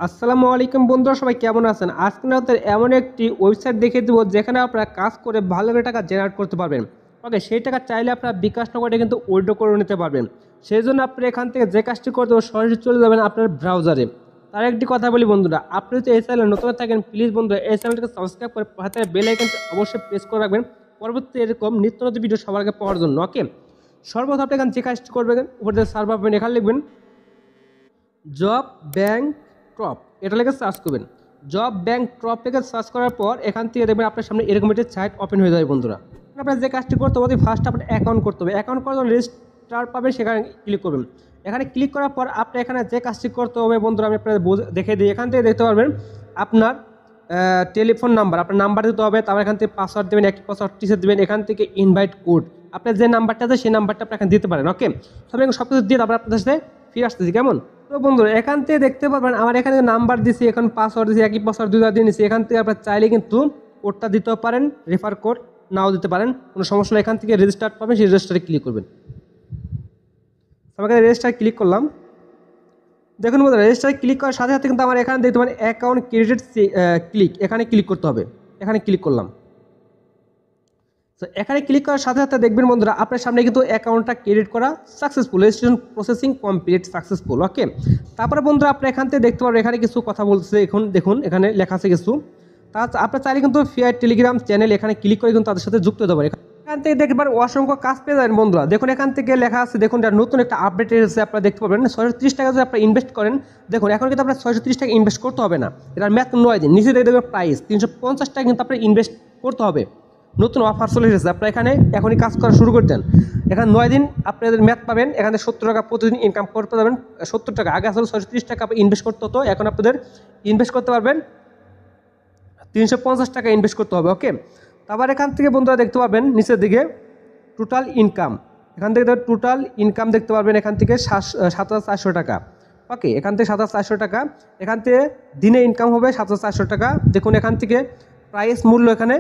আসসালামু আলাইকুম বন্ধুরা, সবাই কেমন আছেন? আজকে আপনাদের এমন একটি ওয়েবসাইট দেখিয়ে দেবো যেখানে আপনারা কাজ করে ভালো করে টাকা জেনারেট করতে পারবেন। ওকে, সেই টাকা চাইলে আপনারা বিকাশ নগদে কিন্তু উইথড্র করে নিতে পারবেন। সেই জন্য আপনি এখান থেকে যে কাজটি করতে হবে সরাসরি চলে যাবেন আপনার ব্রাউজারে। তার একটি কথা বলি বন্ধুরা, আপনি যদি এই চ্যানেলে নতুন থাকেন প্লিজ বন্ধুরা এই চ্যানেলটাকে সাবস্ক্রাইব করে হাতের বেল আইকনটি অবশ্যই প্রেস করে রাখবেন পরবর্তী এরকম নিত্য নতুন ভিডিও সবার আগে পাওয়ার জন্য। ওকে, সর্বপ্রথম আপনি এখানে যে কাজটি করবেন উপরে সার্চ পাবেন, এখানে লিখবেন জব ব্যাংক ট্রপ, এটা লিখে সার্চ করবেন। জব ব্যাংক ট্রপ লিখে সার্চ করার পর এখান থেকে দেখবেন আপনার সামনে এরকম একটি সাইট ওপেন হয়ে যাবে বন্ধুরা। আপনার যে কাজটি করতে হবে ফার্স্ট আপনার অ্যাকাউন্ট করতে হবে। অ্যাকাউন্ট করার জন্য রেজিস্টার পাবেন, সেখানে ক্লিক করবেন। এখানে ক্লিক করার পর আপনি এখানে যে কাজটি করতে হবে বন্ধুরা আমি আপনাদের দেখে দিই। এখান থেকে দেখতে পারবেন আপনার টেলিফোন নাম্বার, আপনার নাম্বার দিতে হবে। তারপর এখান থেকে পাসওয়ার্ড দেবেন, একটি পাসওয়ার্ড টিচার দেবেন। এখান থেকে ইনভাইট কোড, আপনার যে নাম্বারটা আছে সেই নাম্বারটা আপনি এখানে দিতে পারেন। ওকে, সব কিছু দিয়ে তারপর আপনাদের সাথে ফিরে আসতেছি কেমন। তো বন্ধুরা এখান থেকে দেখতে পারবেন আমার এখানে নাম্বার দিছি, এখন পাসওয়ার্ড দিছি, একই পাসওয়ার্ড দুইবার দিয়ে নিচ্ছি। এখান থেকে আপনার চাইলে কিন্তু কোডটা দিতেও পারেন, রেফার কোড নাও দিতে পারেন, কোনো সমস্যা নেই। এখান থেকে রেজিস্টার পাবেন, সেই রেজিস্টারে ক্লিক করবেন। আমাকে রেজিস্টারে ক্লিক করলাম। দেখুন বন্ধুরা রেজিস্টারে ক্লিক করার সাথে সাথে কিন্তু আমার এখানে দেখতে পারেন অ্যাকাউন্ট ক্রেডিট ক্লিক, এখানে ক্লিক করতে হবে। এখানে ক্লিক করলাম। তো এখানে ক্লিক করার সাথে সাথে দেখবেন বন্ধুরা আপনার সামনে কিন্তু অ্যাকাউন্টটা ক্রেডিট করা successful, registration processing complete successful. Okay, তারপরে বন্ধুরা আপনি এখান থেকে দেখতে পারবেন এখানে কিছু কথা বলছে। এখন দেখুন এখানে লেখা আছে কিছু। তা আপনার চাইলে কিন্তু ফেয়ার টেলিগ্রাম চ্যানেল এখানে ক্লিক করে কিন্তু তাদের সাথে যুক্ত হতে পারে। এখান থেকে দেখবার অসংখ্য কাজ পেয়ে যাবেন বন্ধুরা। দেখুন এখান থেকে লেখা আছে, দেখুন নতুন একটা আপডেট এসেছে, আপনারা দেখতে পাবেন 630 টাকা যদি আপনারা ইনভেস্ট করেন। দেখুন এখন কিন্তু আপনার 630 টাকা ইনভেস্ট করতে হবে না, এটার ম্যাথ 9 দিন। নিচে দেখবেন প্রাইস 350 টাকা কিন্তু আপনার ইনভেস্ট করতে হবে। নতুন অফার চলে এসেছে, আপনারা এখানে এখনই কাজ করা শুরু করে দেন। এখানে 9 দিন আপনাদের ম্যাথ পাবেন। এখানে 70 টাকা প্রতিদিন ইনকাম করতে পারবেন। 70 টাকা আগে আসলে 630 টাকা ইনভেস্ট করতে হতো, এখন আপনাদের ইনভেস্ট করতে পারবেন 350 টাকা ইনভেস্ট করতে হবে। ওকে, তারপর এখান থেকে বন্ধুরা দেখতে পাবেন নিচের দিকে টোটাল ইনকাম, এখান থেকে টোটাল ইনকাম দেখতে পারবেন এখান থেকে 7,400 টাকা। ওকে, এখান থেকে 7,400 টাকা, এখান থেকে দিনে ইনকাম হবে 7,400 টাকা। দেখুন এখান থেকে প্রাইস মূল্য এখানে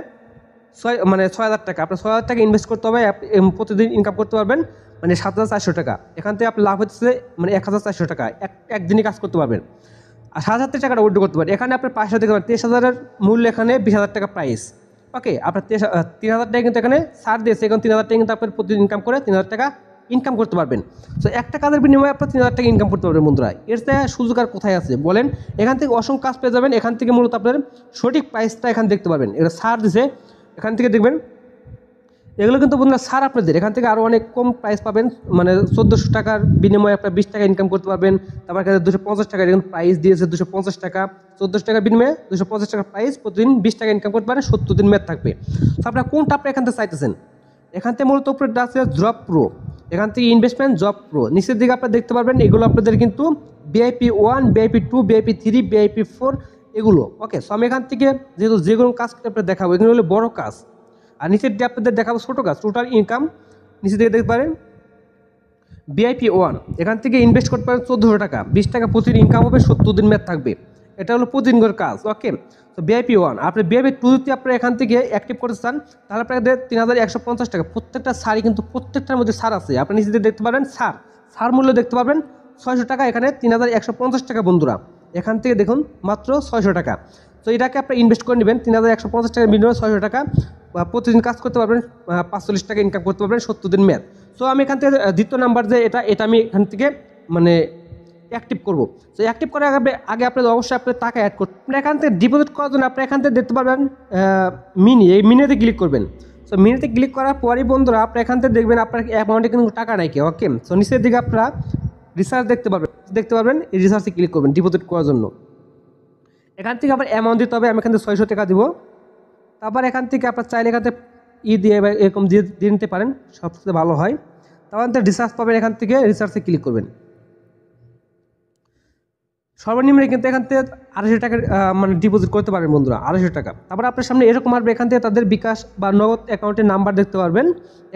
6,000 টাকা। আপনার 6,000 টাকা ইনভেস্ট করতে হবে, প্রতিদিন ইনকাম করতে পারবেন 7,400 টাকা। এখান থেকে আপনার লাভ হচ্ছে 1,400 টাকা, একদিনই কাজ করতে পারবেন। আর 7,000 টাকাটা উইথড্র করতে পারেন। এখানে আপনার 500 দেখতে পারেন 23,000-এর মূল্য, এখানে 20,000 টাকা প্রাইস। ওকে, আপনার 3,000 টাকা কিন্তু এখানে ছাড় দিয়েছে, এখন 3,000 টাকা কিন্তু আপনার প্রতিদিন ইনকাম করে 3,000 টাকা ইনকাম করতে পারবেন। সো একটা কাজের বিনিময়ে আপনার 3,000 টাকা ইনকাম করতে পারবেন বন্ধুরা। এর থেকে সুযোগ আর কোথায় আছে বলেন? এখান থেকে অসংখ্য কাজ পেয়ে যাবেন। এখান থেকে মূলত আপনার সঠিক প্রাইসটা এখানে দেখতে পারবেন, এটা ছাড় দিছে। এখান থেকে দেখবেন এগুলো কিন্তু বন্ধুরা ছাড় আপনাদের, এখান থেকে আরও অনেক কম প্রাইস পাবেন। 1400 টাকার বিনিময়ে আপনার 20 টাকা ইনকাম করতে পারবেন। তারপর এখানে 250 টাকা এখন প্রাইস দিয়েছে, 250 টাকা 1400 টাকার বিনিময়ে 250 টাকা প্রাইস, প্রতিদিন 20 টাকা ইনকাম করতে পারেন, 70 দিন ম্যাথ থাকবে। তো আপনারা কোনটা আপনি এখান থেকে চাইতেছেন? এখান থেকে মূলত উপরে আছে জব প্রো, এখান থেকে ইনভেস্টমেন্ট জব প্রো। নিচের দিকে আপনারা দেখতে পারবেন এগুলো আপনাদের কিন্তু VIP 1, VIP 2, VIP 3, VIP 4 এগুলো। ওকে, সো আমি এখান থেকে যেহেতু যেগুলো কাজ আপনাদের দেখাবো এগুলো হলো বড় কাজ, আর নিচের দিকে আপনাদের দেখাবো ছোটো কাজ। টোটাল ইনকাম নিচের দিকে দেখতে পারেন VIP 1, এখান থেকে ইনভেস্ট করতে পারেন 1400 টাকা, 20 টাকা প্রতিদিন ইনকাম হবে, 70 দিন ম্যাথ থাকবে। এটা হলো প্রতিদিনকার কাজ। ওকে, তো VIP 1 আপনি VIP 2 যদি আপনি এখান থেকে অ্যাক্টিভ করতে চান তাহলে আপনাদের 3,150 টাকা। প্রত্যেকটা সারই কিন্তু প্রত্যেকটার মধ্যে সার আছে, আপনি নিচে দিকে দেখতে পারেন সার মূল্য দেখতে পারবেন 600 টাকা, এখানে 3,150 টাকা বন্ধুরা। এখান থেকে দেখুন মাত্র 600 টাকা। তো এটাকে আপনি ইনভেস্ট করে নেবেন 3,150 টাকার বিনিময়ে 600 টাকা, প্রতিদিন কাজ করতে পারবেন, 45 টাকা ইনকাম করতে পারবেন, 70 দিন ম্যাথ। সো আমি এখান থেকে দ্বিতীয় নাম্বার যে এটা আমি এখান থেকে অ্যাক্টিভ করবো। তো অ্যাক্টিভ করার আগে আপনাদের অবশ্যই আপনার টাকা অ্যাড করতে, আপনি এখান থেকে ডিপোজিট করার জন্য আপনি এখান থেকে দেখতে পারবেন এই মিনিতে ক্লিক করবেন। সো মিনিতে ক্লিক করার পরই বন্ধুরা আপনি এখান থেকে দেখবেন আপনার অ্যামাউন্টে কিন্তু টাকা নাই কেউ। ওকে, সো নিচের দিকে আপনারা রিসার্চ দেখতে পারবেন এই রিসার্চে ক্লিক করবেন ডিপোজিট করার জন্য। এখান থেকে আবার অ্যামাউন্ট দিতে হবে, আমি এখান থেকে 600 টাকা দিব। তারপর এখান থেকে আপনার চাইলে এখান থেকে দিয়ে এরকম দিয়ে নিতে পারেন, সবচেয়ে ভালো হয়। তারপর রিসার্চ পাবেন, এখান থেকে রিসার্চে ক্লিক করবেন। সর্বনিম্ন কিন্তু এখান থেকে 250 টাকার ডিপোজিট করতে পারেন বন্ধুরা, 250 টাকা। তারপর আপনার সামনে এরকম আসবে, এখান থেকে তাদের বিকাশ বা নগদ অ্যাকাউন্টের নাম্বার দেখতে পারবেন।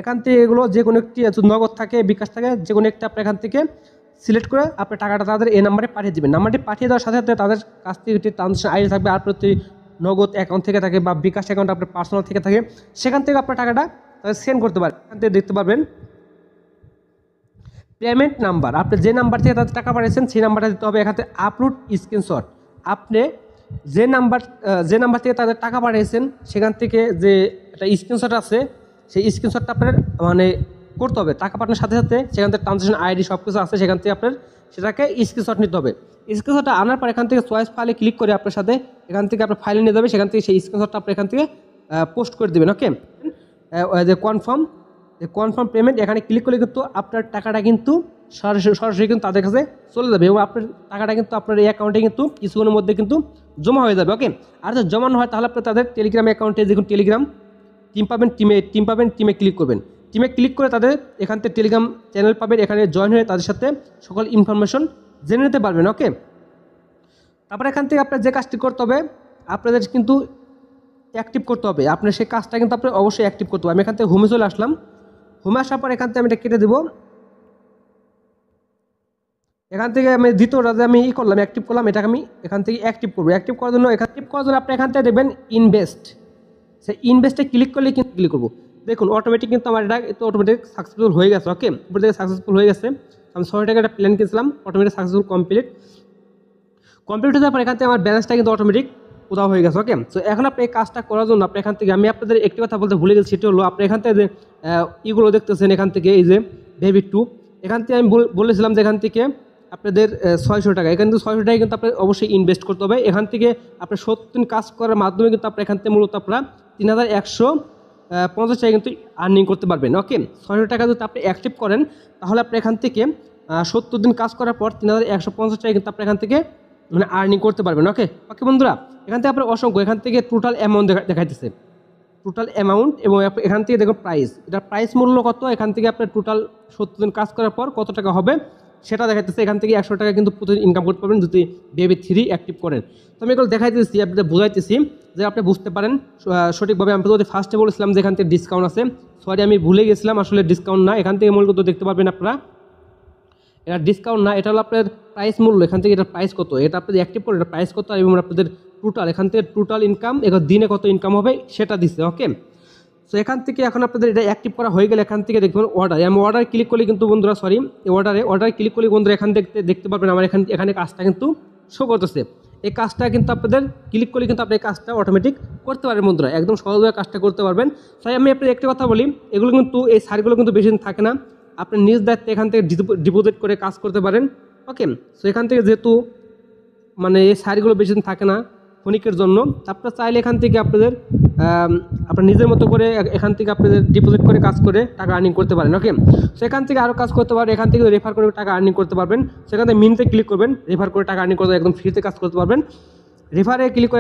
এখান থেকে এগুলো যে কোনো একটি নগদ থাকে, বিকাশ থাকে, যে কোনো একটা আপনি এখান থেকে সিলেক্ট করে আপনার টাকাটা তাদের এই নাম্বারে পাঠিয়ে দেবেন। নাম্বারটি পাঠিয়ে দেওয়ার সাথে সাথে তাদের কাছ থেকে একটি ট্রানজাকশন আইডি থাকবে, আর প্রতি নগদ অ্যাকাউন্ট থেকে থাকে বা বিকাশ অ্যাকাউন্ট আপনার পার্সোনাল থেকে থাকে, সেখান থেকে আপনার টাকাটা সেন্ড করতে পারেন। এখান থেকে দেখতে পারবেন পেমেন্ট নাম্বার, আপনি যে নাম্বার থেকে তাদের টাকা পাঠিয়েছেন সেই নাম্বারটা দিতে হবে। এখান থেকে আপলোড স্ক্রিনশট, আপনি যে নাম্বার থেকে তাদের টাকা পাঠিয়েছেন সেখান থেকে যে একটা স্ক্রিনশট আছে, সেই স্ক্রিনশটটা আপনার মানে করতে হবে। টাকা পাঠানোর সাথে সাথে সেখান থেকে ট্রানজ্যাকশন আইডি সব কিছু আছে, সেখান থেকে আপনার সেটাকে স্ক্রিনশট নিতে হবে। স্ক্রিনশটটা আনার পর এখান থেকে চয়েস ফাইলে ক্লিক করে আপনার সাথে এখান থেকে আপনার ফাইলে নিয়ে যাবে, সেখান থেকে সেই স্ক্রিনশটটা আপনি এখান থেকে পোস্ট করে দেবেন। ওকে, যে কনফার্ম পেমেন্ট এখানে ক্লিক করলে কিন্তু আপনার টাকাটা কিন্তু সরাসরি কিন্তু তাদের কাছে চলে যাবে এবং আপনার টাকাটা কিন্তু আপনার এই অ্যাকাউন্টে কিন্তু কিছুক্ষণের মধ্যে কিন্তু জমা হয়ে যাবে। ওকে, আর যদি জমা না হয় তাহলে আপনি তাদের টেলিগ্রাম অ্যাকাউন্টে দেখুন টেলিগ্রাম টিম পাবেন, টিমে ক্লিক করবেন। টিমে ক্লিক করে তাদের এখান থেকে টেলিগ্রাম চ্যানেল পাবেন, এখানে জয়েন হয়ে তাদের সাথে সকল ইনফরমেশন জেনে নিতে পারবেন। ওকে, তারপর এখান থেকে আপনার যে কাজটি করতে হবে, আপনাদের কিন্তু অ্যাক্টিভ করতে হবে। আপনার সেই কাজটা কিন্তু আপনার অবশ্যই অ্যাক্টিভ করতে হবে। আমি এখান থেকে হোমে চলে আসলাম। হোমে আসার পর এখান থেকে আমি এটা কেটে দেবো। এখান থেকে আমি দ্বিতীয়টা যে আমি করলাম অ্যাক্টিভ করলাম, এটাকে আমি এখান থেকে অ্যাক্টিভ করবো। অ্যাক্টিভ করার জন্য আপনি এখান থেকে দেখবেন ইনভেস্ট, সেই ইনভেস্টে ক্লিক করলে কিন্তু ক্লিক করবো। দেখুন অটোমেটিক কিন্তু আমার এটা অটোমেটিক সাকসেসফুল হয়ে গেছে। ওকে, উপর থেকে সাকসেসফুল হয়ে গেছে। আমি 6 টাকা একটা প্ল্যান কিনছিলাম, অটোমেটিক সাকসেসফুল কমপ্লিট হয়ে যাওয়ার পর এখান থেকে আমার ব্যালেন্সটা কিন্তু অটোমেটিক উদাও হয়ে গেছে। ওকে, তো এখন আপনি এই কাজটা করার জন্য আপনি এখান থেকে আমি আপনাদের একটি কথা বলতে ভুলে গেছি, সেটি হলো আপনি এখান থেকে যে ইগুলো দেখতেছেন এখান থেকে এই যে বেবি 2, এখান থেকে আমি বলেছিলাম যে এখান থেকে আপনাদের 600 টাকা, এখান থেকে 600 টাকা কিন্তু আপনার অবশ্যই ইনভেস্ট করতে হবে। এখান থেকে আপনার 70 দিন কাজ করার মাধ্যমে কিন্তু আপনার এখান থেকে মূলত আপনারা 3150 টাকা কিন্তু আর্নিং করতে পারবেন। ওকে, 600 টাকা যদি আপনি অ্যাক্টিভ করেন তাহলে আপনি এখান থেকে 70 দিন কাজ করার পর 3150 টাকা কিন্তু আপনি এখান থেকে মানে আর্নিং করতে পারবেন। ওকে ওকে বন্ধুরা, এখান থেকে আপনার অসংখ্য এখান থেকে টোটাল অ্যামাউন্ট দেখাইতেছে, টোটাল অ্যামাউন্ট, এবং এখান থেকে দেখুন প্রাইস, এটা প্রাইস মূল্য কত, এখান থেকে আপনার টোটাল 70 দিন কাজ করার পর কত টাকা হবে সেটা দেখাইতেছে। এখান থেকে 100 টাকা কিন্তু প্রতিদিন ইনকাম করতে পারবেন যদি বেবি 3 অ্যাক্টিভ করেন। তো আমি এগুলো দেখাইতেছি, আপনাদের বোঝাইতেছি যে আপনি বুঝতে পারেন সঠিকভাবে। আমি যদি ফার্স্টে বলেছিলাম যে এখান থেকে ডিসকাউন্ট আছে, সরি আমি ভুলে গেছিলাম, আসলে ডিসকাউন্ট না, এখান থেকে মূলত দেখতে পারবেন আপনারা এটা ডিসকাউন্ট না, এটা হলো আপনার প্রাইস মূল্য। এখান থেকে এটা প্রাইস কত, এটা আপনাদের অ্যাক্টিভ করে এটা প্রাইস কত, এবং আপনাদের টোটাল এখান থেকে টোটাল ইনকাম এখন দিনে কত ইনকাম হবে সেটা দিচ্ছে। ওকে, সো এখান থেকে এখন আপনাদের এটা অ্যাক্টিভ করা হয়ে গেলে এখান থেকে দেখবেন অর্ডার, আমি অর্ডার ক্লিক করলে কিন্তু বন্ধুরা অর্ডার ক্লিক করলে বন্ধুরা এখান দেখতে পারবেন আমার এখানে কাজটা কিন্তু শো করতেছে। এই কাজটা কিন্তু আপনাদের ক্লিক করলে কিন্তু আপনি এই কাজটা অটোমেটিক করতে পারবেন বন্ধুরা, একদম সহজভাবে কাজটা করতে পারবেন। তাই আমি আপনাদের একটা কথা বলি, এগুলো কিন্তু এই সাইটগুলো কিন্তু বেশি দিন থাকে না, আপনি নিজ দায়িত্বে এখান থেকে ডিপোজিট করে কাজ করতে পারেন। ওকে, সো এখান থেকে যেহেতু মানে এই সাইটগুলো বেশি দিন থাকে না ক্ষণিকের জন্য, আপনারা চাইলে এখান থেকে আপনাদের আপনার নিজের মতো করে এখান থেকে আপনাদের ডিপোজিট করে কাজ করে টাকা আর্নিং করতে পারেন। ওকে, সেখান থেকে আরও কাজ করতে পারেন, এখান থেকে রেফার করে টাকা আর্নিং করতে পারবেন। সেখান থেকে মিনতে ক্লিক করবেন, রেফার করে টাকা আর্নিং করতে একদম ফ্রিতে কাজ করতে পারবেন। রেফারে ক্লিক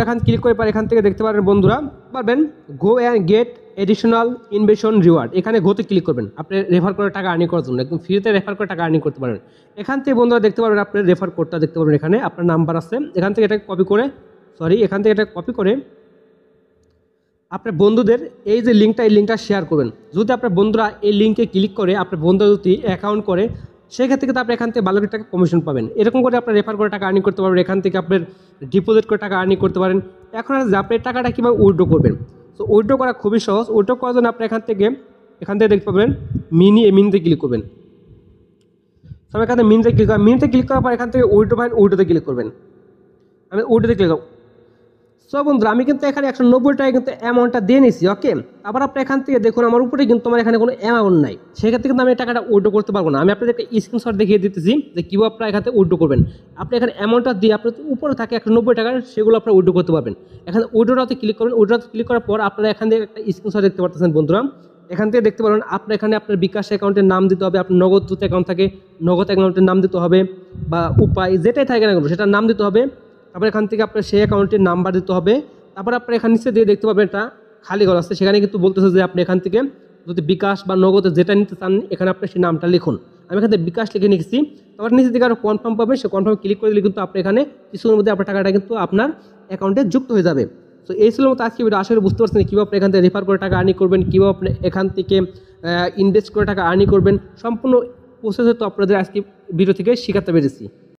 করে পর এখান থেকে দেখতে পারেন বন্ধুরা পারবেন go and get additional invasion reward, এখানে গোতে ক্লিক করবেন আপনি রেফার করে টাকা আর্নিং করার জন্য, একদম ফ্রিতে রেফার করে টাকা আর্নিং করতে পারবেন। এখান থেকে বন্ধুরা দেখতে পারবেন আপনার রেফার কোডটা দেখতে পারবেন, এখানে আপনার নাম্বার আছে, এখান থেকে এটা কপি করে আপনার বন্ধুদের এই যে লিঙ্কটা শেয়ার করবেন। যদি আপনার বন্ধুরা এই লিঙ্কে ক্লিক করে আপনার বন্ধু যদি অ্যাকাউন্ট করে সেক্ষেত্রে কিন্তু আপনি এখান থেকে ভালো টাকা কমিশন পাবেন। এরকম করে আপনার রেফার করে টাকা আর্নিং করতে পারবেন, এখান থেকে আপনার ডিপোজিট করে টাকা আর্নিং করতে পারেন। এখন আর আপনি টাকাটা কীভাবে উইথড্র করবেন, তো উইথড্র করা খুবই সহজ। উইথড্র করার জন্য আপনি এখান থেকে দেখতে পাবেন মিনিতে ক্লিক করবেন। সব এখান থেকে মিনিতে ক্লিক করার পর এখান থেকে উইথড্রোতে ক্লিক করবেন। আমি উইথড্রোতে ক্লিক করব। সো বন্ধুরা আমি কিন্তু এখানে 190 টাকা কিন্তু অ্যামাউন্টটা দিয়ে নিয়েছি। ওকে, আবার আপনি এখান থেকে দেখুন আমার উপরে কিন্তু আমার এখানে কোনো অ্যামাউন্ট নাই, সেক্ষেত্রে কিন্তু আমি টাকাটা উইথড্র করতে পারবো না। আমি আপনাদের একটা স্ক্রিনশট দেখিয়ে দিতেছি যে কীভাবে আপনারা এখান থেকে উইথড্র করবেন। আপনি এখানে অ্যামাউন্টটা দিয়ে আপনার উপরে থাকে 190 টাকা, সেগুলো আপনারা উইথড্র করতে পারবেন। এখানে উইথড্রতে ক্লিক করবেন, উইথড্রতে ক্লিক করার পর আপনারা এখান থেকে একটা স্ক্রিনশট দেখতে পাচ্ছেন বন্ধুরা, এখান থেকে দেখতে পারবেন আপনার এখানে আপনার বিকাশ অ্যাকাউন্টের নাম দিতে হবে, আপনার নগদ যদি অ্যাকাউন্ট থাকে নগদ অ্যাকাউন্টের নাম দিতে হবে, বা উপায় যেটাই থাকে না সেটার নাম দিতে হবে। তারপর এখান থেকে আপনার সেই অ্যাকাউন্টের নাম্বার দিতে হবে। তারপর আপনার এখানে নিচে দিয়ে দেখতে পাবেন একটা খালি ঘর আছে, সেখানে কিন্তু বলতেছে যে আপনি এখান থেকে যদি বিকাশ বা নগদে যেটা নিতে চান এখানে আপনি সেই নামটা লিখুন। আমি এখান থেকে বিকাশ লিখে নিচ্ছি। তারপর নিচে দিকে আরও কনফার্ম পাবেন, সে কনফার্ম ক্লিক করে দিলে কিন্তু আপনি এখানে কিছুক্ষণের মধ্যে আপনার টাকাটা কিন্তু আপনার অ্যাকাউন্টে যুক্ত হয়ে যাবে। তো এই ছিল মতো আজকে ভিডিও, আশা করি বুঝতে পারছেন কীভাবে আপনি এখান থেকে রেফার করে টাকা আর্নিং করবেন, কীভাবে আপনি এখান থেকে ইনভেস্ট করে টাকা আর্নিং করবেন। সম্পূর্ণ প্রসেস তো আপনাদের আজকে ভিডিও থেকে শেখাতে পেরেছি।